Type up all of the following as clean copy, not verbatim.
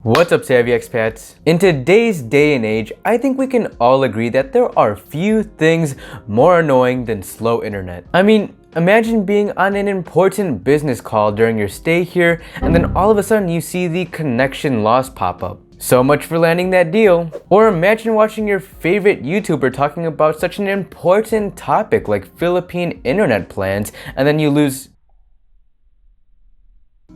What's up, savvy expats? In today's day and age, I think we can all agree that there are few things more annoying than slow internet. I mean, imagine being on an important business call during your stay here, and then all of a sudden you see the connection loss pop up. So much for landing that deal. Or imagine watching your favorite YouTuber talking about such an important topic like Philippine internet plans, and then you lose.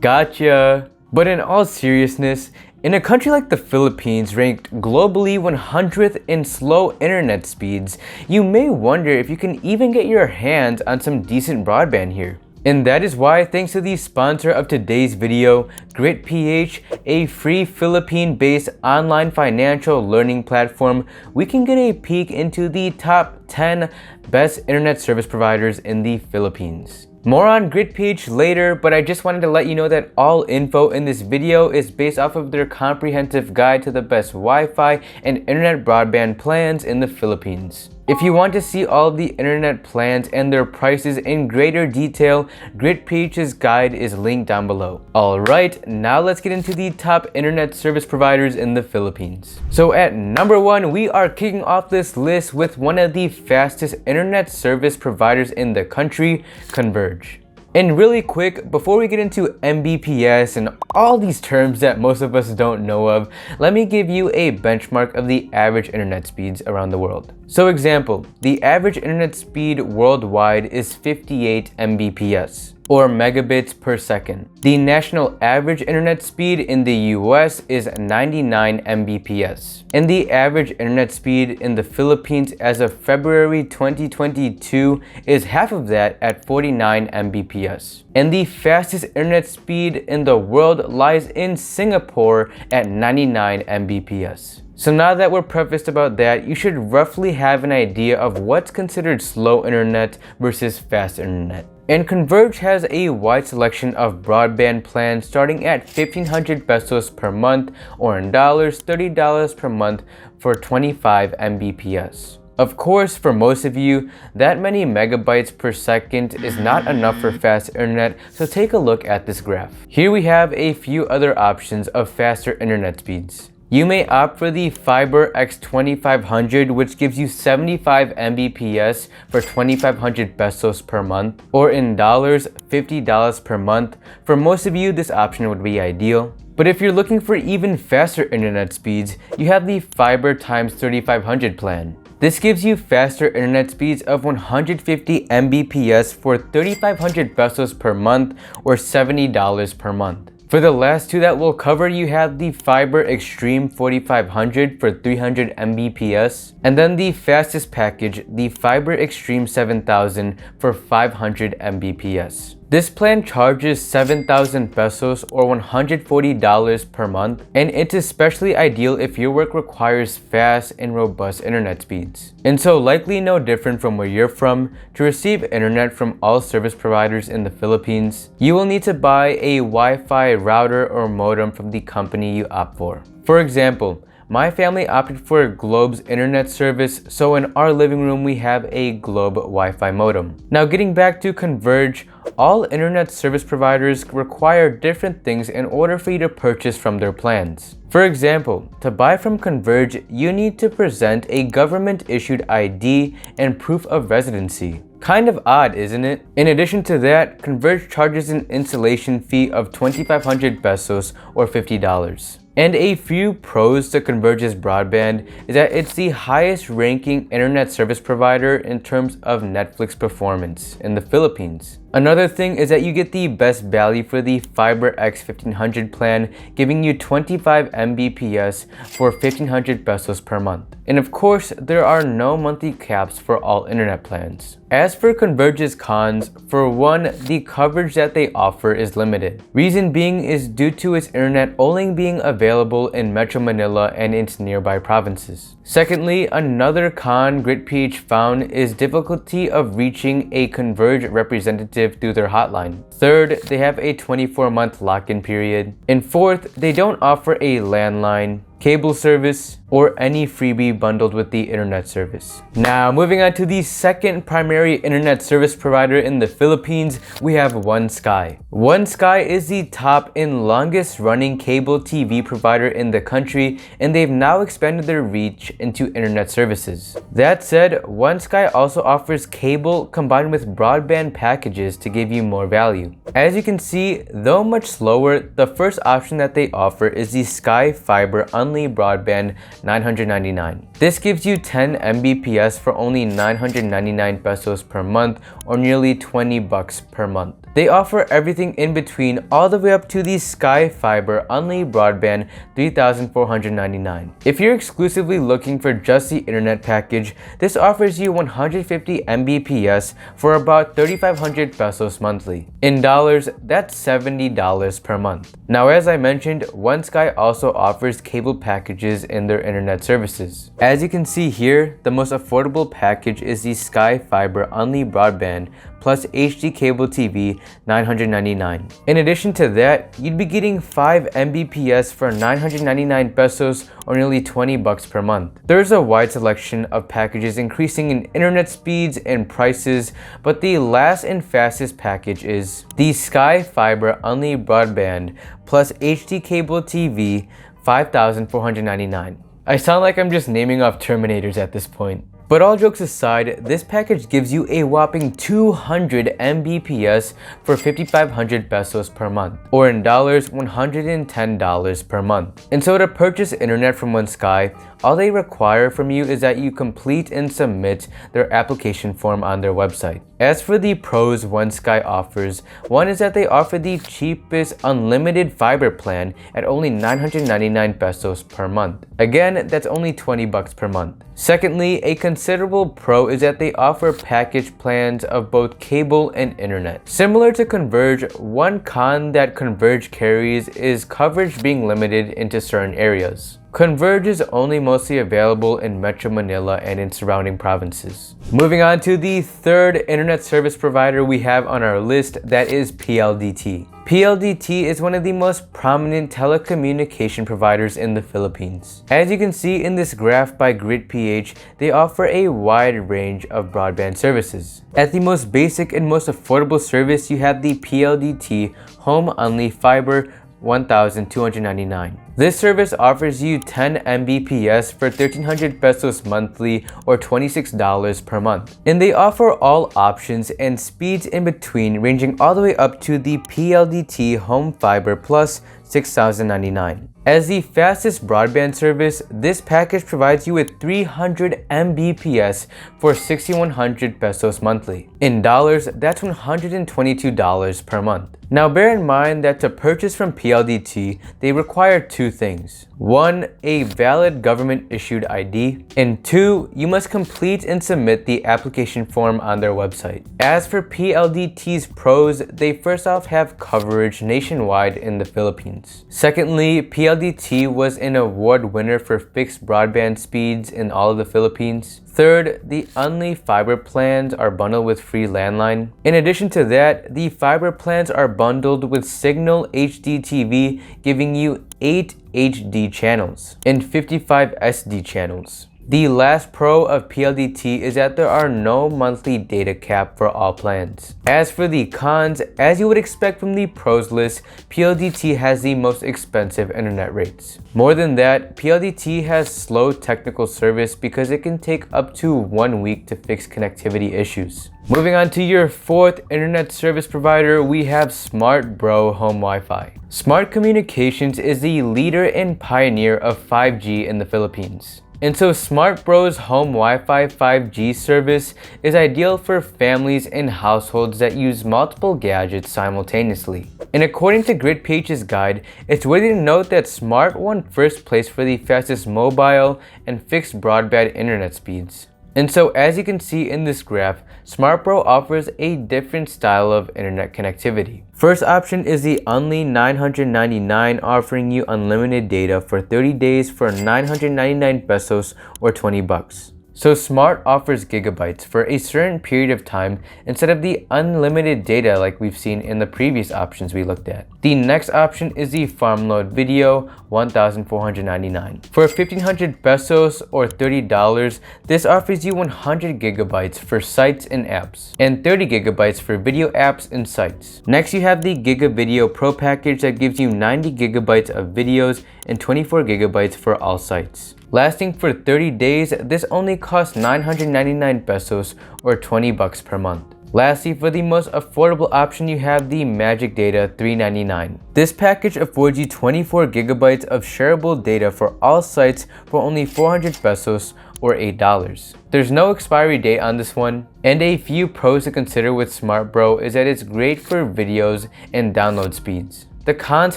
Gotcha. But in all seriousness, in a country like the Philippines, ranked globally 100th in slow internet speeds, you may wonder if you can even get your hands on some decent broadband here. And that is why, thanks to the sponsor of today's video, GritPH, a free Philippine-based online financial learning platform, we can get a peek into the top 10 best internet service providers in the Philippines. More on GritPH later, but I just wanted to let you know that all info in this video is based off of their comprehensive guide to the best Wi-Fi and internet broadband plans in the Philippines. If you want to see all of the internet plans and their prices in greater detail, GritPH's guide is linked down below. Alright, now let's get into the top internet service providers in the Philippines. So at number 1, we are kicking off this list with one of the fastest internet service providers in the country, Converge. And really quick, before we get into Mbps and all these terms that most of us don't know of, let me give you a benchmark of the average internet speeds around the world. So example, the average internet speed worldwide is 58 Mbps, or megabits per second. The national average internet speed in the US is 99 Mbps. And the average internet speed in the Philippines as of February 2022 is half of that at 49 Mbps. And the fastest internet speed in the world lies in Singapore at 99 Mbps. So now that we're prefaced about that, you should roughly have an idea of what's considered slow internet versus fast internet. And Converge has a wide selection of broadband plans starting at 1,500 pesos per month, or in dollars, $30 per month for 25 Mbps. Of course, for most of you, that many megabytes per second is not enough for fast internet, so take a look at this graph. Here we have a few other options of faster internet speeds. You may opt for the Fiber X2500, which gives you 75 Mbps for 2,500 pesos per month, or in dollars, $50 per month. For most of you, this option would be ideal. But if you're looking for even faster internet speeds, you have the Fiber x 3500 plan. This gives you faster internet speeds of 150 Mbps for 3,500 pesos per month, or $70 per month. For the last two that we'll cover, you have the Fiber Extreme 4500 for 300 Mbps, and then the fastest package, the Fiber Extreme 7000 for 500 Mbps. This plan charges 7,000 pesos or $140 per month, and it's especially ideal if your work requires fast and robust internet speeds. And so, likely no different from where you're from, to receive internet from all service providers in the Philippines, you will need to buy a Wi-Fi router or modem from the company you opt for. For example, my family opted for Globe's internet service, so in our living room we have a Globe Wi-Fi modem. Now getting back to Converge, all internet service providers require different things in order for you to purchase from their plans. For example, to buy from Converge, you need to present a government-issued ID and proof of residency. Kind of odd, isn't it? In addition to that, Converge charges an installation fee of 2,500 pesos or $50. And a few pros to Converge's broadband is that it's the highest ranking internet service provider in terms of Netflix performance in the Philippines. Another thing is that you get the best value for the Fiber X 1500 plan, giving you 25 Mbps for 1,500 pesos per month. And of course, there are no monthly caps for all internet plans. As for Converge's cons, for one, the coverage that they offer is limited. Reason being is due to its internet only being available in Metro Manila and its nearby provinces. Secondly, another con GritPH found is difficulty of reaching a Converge representative through their hotline. Third, they have a 24-month lock-in period. And fourth, they don't offer a landline, cable service, or any freebie bundled with the internet service. Now, moving on to the second primary internet service provider in the Philippines, we have OneSky. OneSky is the top and longest running cable TV provider in the country, and they've now expanded their reach into internet services. That said, OneSky also offers cable combined with broadband packages to give you more value. As you can see, though much slower, the first option that they offer is the Sky Fiber Unli Broadband 999. This gives you 10 Mbps for only 999 pesos per month, or nearly 20 bucks per month. They offer everything in between, all the way up to the Sky Fiber Unli Broadband 3,499. If you're exclusively looking for just the internet package, this offers you 150 Mbps for about 3,500 pesos monthly. In dollars, that's $70 per month. Now, as I mentioned, OneSky also offers cable packages in their internet services. As you can see here, the most affordable package is the Sky Fiber Unli Broadband plus HD Cable TV 999. In addition to that, you'd be getting 5 Mbps for 999 pesos, or nearly 20 bucks per month. There's a wide selection of packages increasing in internet speeds and prices, but the last and fastest package is the Sky Fiber Unli Broadband plus HD Cable TV 5,499. I sound like I'm just naming off Terminators at this point. But all jokes aside, this package gives you a whopping 200 Mbps for 5,500 pesos per month, or in dollars, $110 per month. And so to purchase internet from OneSky, all they require from you is that you complete and submit their application form on their website. As for the pros OneSky offers, one is that they offer the cheapest unlimited fiber plan at only 999 pesos per month. Again, that's only 20 bucks per month. Secondly, a considerable pro is that they offer package plans of both cable and internet. Similar to Converge, one con that Converge carries is coverage being limited into certain areas. Converge is only mostly available in Metro Manila and in surrounding provinces. Moving on to the third internet service provider we have on our list, that is PLDT. PLDT is one of the most prominent telecommunication providers in the Philippines. As you can see in this graph by GridPH, they offer a wide range of broadband services. At the most basic and most affordable service, you have the PLDT Home Unli Fiber 1,299. This service offers you 10 Mbps for 1,300 pesos monthly, or $26 per month. And they offer all options and speeds in between, ranging all the way up to the PLDT Home Fiber Plus 6,099. As the fastest broadband service, this package provides you with 300 Mbps for 6,100 pesos monthly. In dollars, that's $122 per month. Now bear in mind that to purchase from PLDT, they require two things. One, a valid government-issued ID, and two, you must complete and submit the application form on their website. As for PLDT's pros, they first off have coverage nationwide in the Philippines. Secondly, PLDT was an award winner for fixed broadband speeds in all of the Philippines. Third, the Unli fiber plans are bundled with free landline. In addition to that, the fiber plans are bundled with Signal HD TV, giving you 8 HD channels and 55 SD channels. The last pro of PLDT is that there are no monthly data cap for all plans. As for the cons, as you would expect from the pros list, PLDT has the most expensive internet rates. More than that, PLDT has slow technical service because it can take up to 1 week to fix connectivity issues. Moving on to your fourth internet service provider, we have SmartBro Home Wi-Fi. Smart Communications is the leader and pioneer of 5G in the Philippines. And so SmartBro's Home Wi-Fi 5G service is ideal for families and households that use multiple gadgets simultaneously. And according to GridPH's guide, it's worthy to note that Smart won first place for the fastest mobile and fixed broadband internet speeds. And so as you can see in this graph, SmartBro offers a different style of internet connectivity. First option is the Unli 999, offering you unlimited data for 30 days for 999 pesos or 20 bucks. So Smart offers gigabytes for a certain period of time instead of the unlimited data like we've seen in the previous options we looked at. The next option is the farm load video, 1,499. For 1,500 pesos or $30, this offers you 100 gigabytes for sites and apps, and 30 gigabytes for video apps and sites. Next, you have the Giga Video Pro package that gives you 90 gigabytes of videos and 24 gigabytes for all sites. Lasting for 30 days, this only costs 999 pesos or 20 bucks per month. Lastly, for the most affordable option, you have the Magic Data 399. This package affords you 24 gigabytes of shareable data for all sites for only 400 pesos or $8. There's no expiry date on this one, and a few pros to consider with Smart Bro is that it's great for videos and download speeds. The cons,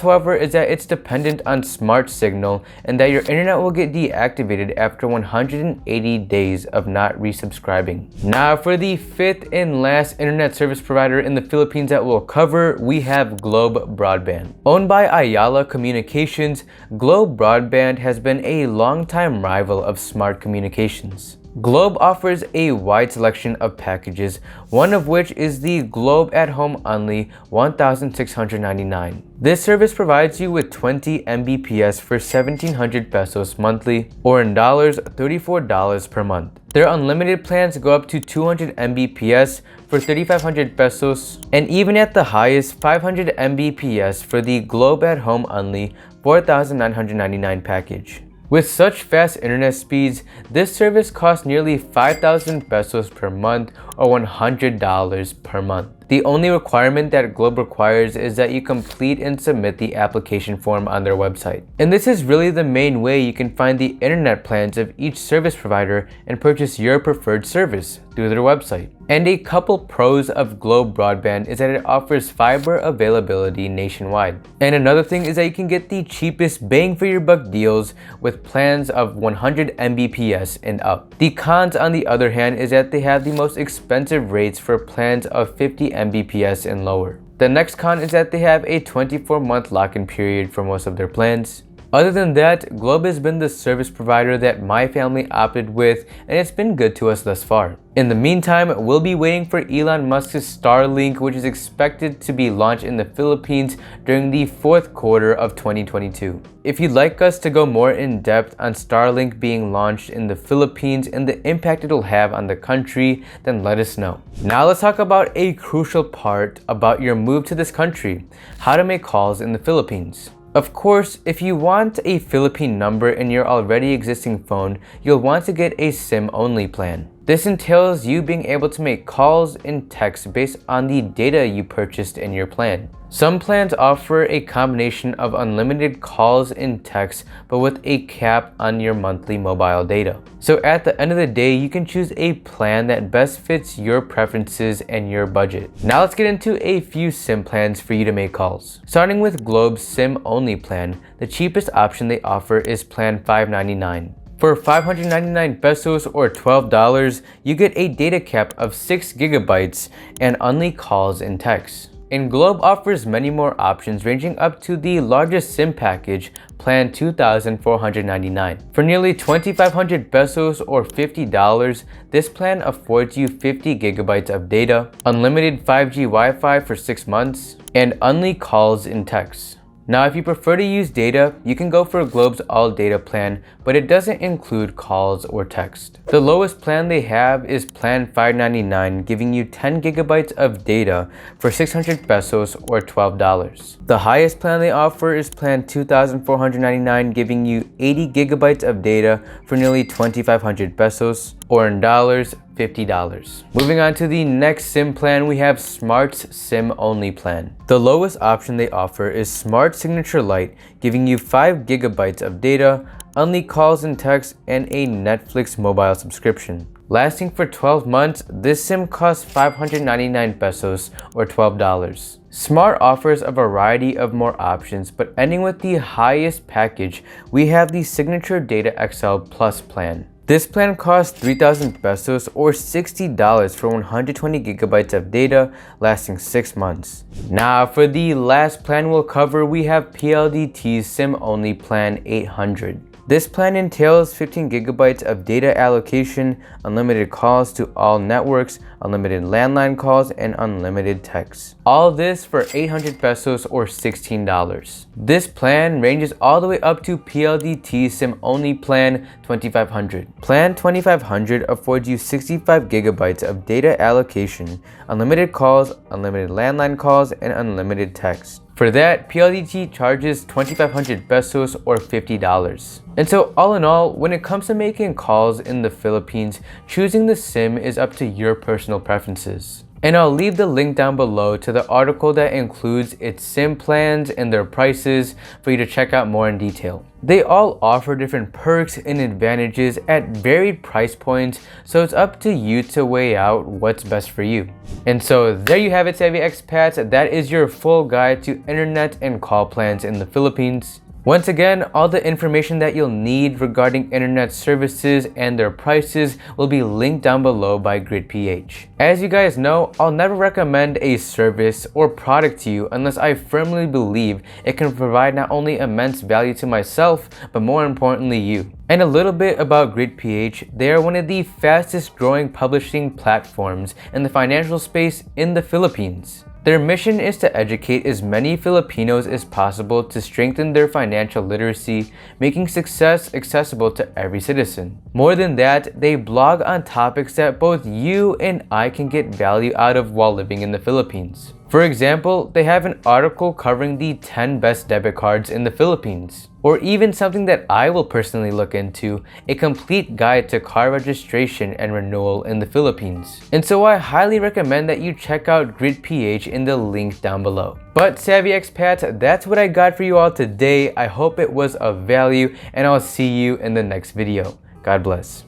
however, is that it's dependent on smart signal and that your internet will get deactivated after 180 days of not resubscribing. Now, for the fifth and last internet service provider in the Philippines that we'll cover, we have Globe Broadband. Owned by Ayala Communications, Globe Broadband has been a longtime rival of Smart Communications. Globe offers a wide selection of packages, one of which is the Globe at Home Only 1,699. This service provides you with 20 Mbps for 1,700 pesos monthly, or in dollars, $34 per month. Their unlimited plans go up to 200 Mbps for 3,500 pesos, and even at the highest, 500 Mbps for the Globe at Home Only 4,999 package. With such fast internet speeds, this service costs nearly 5,000 pesos per month or $100 per month. The only requirement that Globe requires is that you complete and submit the application form on their website. And this is really the main way you can find the internet plans of each service provider and purchase your preferred service through their website. And a couple pros of Globe Broadband is that it offers fiber availability nationwide. And another thing is that you can get the cheapest bang for your buck deals with plans of 100 Mbps and up. The cons, on the other hand, is that they have the most expensive rates for plans of 50 Mbps and lower. The next con is that they have a 24-month lock-in period for most of their plans. Other than that, Globe has been the service provider that my family opted with, and it's been good to us thus far. In the meantime, we'll be waiting for Elon Musk's Starlink, which is expected to be launched in the Philippines during the fourth quarter of 2022. If you'd like us to go more in depth on Starlink being launched in the Philippines and the impact it'll have on the country, then let us know. Now let's talk about a crucial part about your move to this country: how to make calls in the Philippines. Of course, if you want a Philippine number in your already existing phone, you'll want to get a SIM-only plan. This entails you being able to make calls and texts based on the data you purchased in your plan. Some plans offer a combination of unlimited calls and texts, but with a cap on your monthly mobile data. So at the end of the day, you can choose a plan that best fits your preferences and your budget. Now let's get into a few SIM plans for you to make calls. Starting with Globe's SIM-only plan, the cheapest option they offer is Plan 599. For 599 pesos or $12, you get a data cap of 6 gigabytes and only calls and texts. And Globe offers many more options, ranging up to the largest SIM package, Plan 2,499. For nearly 2,500 pesos or $50, this plan affords you 50 gigabytes of data, unlimited 5G Wi-Fi for 6 months, and only calls and texts. Now, if you prefer to use data, you can go for Globe's all data plan, but it doesn't include calls or text. The lowest plan they have is Plan 599, giving you 10 gigabytes of data for 600 pesos or $12. The highest plan they offer is Plan 2,499, giving you 80 gigabytes of data for nearly 2,500 pesos, or in dollars, $50. Moving on to the next SIM plan, we have Smart's SIM-only plan. The lowest option they offer is Smart Signature Lite, giving you 5 gigabytes of data, only calls and texts, and a Netflix mobile subscription. Lasting for 12 months, this SIM costs 599 pesos or $12. Smart offers a variety of more options, but ending with the highest package, we have the Signature Data XL Plus plan. This plan costs 3,000 pesos or $60 for 120 gigabytes of data lasting 6 months. Now for the last plan we'll cover, we have PLDT's SIM-only plan 800. This plan entails 15 gigabytes of data allocation, unlimited calls to all networks, unlimited landline calls, and unlimited texts. All this for 800 pesos or $16. This plan ranges all the way up to PLDT SIM-only plan 2500. Plan 2500 affords you 65 gigabytes of data allocation, unlimited calls, unlimited landline calls, and unlimited text. For that, PLDT charges 2,500 pesos or $50. And so all in all, when it comes to making calls in the Philippines, choosing the SIM is up to your personal preferences. And I'll leave the link down below to the article that includes its SIM plans and their prices for you to check out more in detail. They all offer different perks and advantages at varied price points, so it's up to you to weigh out what's best for you. And so there you have it, Savvy Expats. That is your full guide to internet and call plans in the Philippines. Once again, all the information that you'll need regarding internet services and their prices will be linked down below by GridPH. As you guys know, I'll never recommend a service or product to you unless I firmly believe it can provide not only immense value to myself, but more importantly you. And a little bit about GridPH, they are one of the fastest growing publishing platforms in the financial space in the Philippines. Their mission is to educate as many Filipinos as possible to strengthen their financial literacy, making success accessible to every citizen. More than that, they blog on topics that both you and I can get value out of while living in the Philippines. For example, they have an article covering the 10 best debit cards in the Philippines. Or even something that I will personally look into, a complete guide to car registration and renewal in the Philippines. And so I highly recommend that you check out GridPH in the link down below. But Savvy Expats, that's what I got for you all today. I hope it was of value, and I'll see you in the next video. God bless.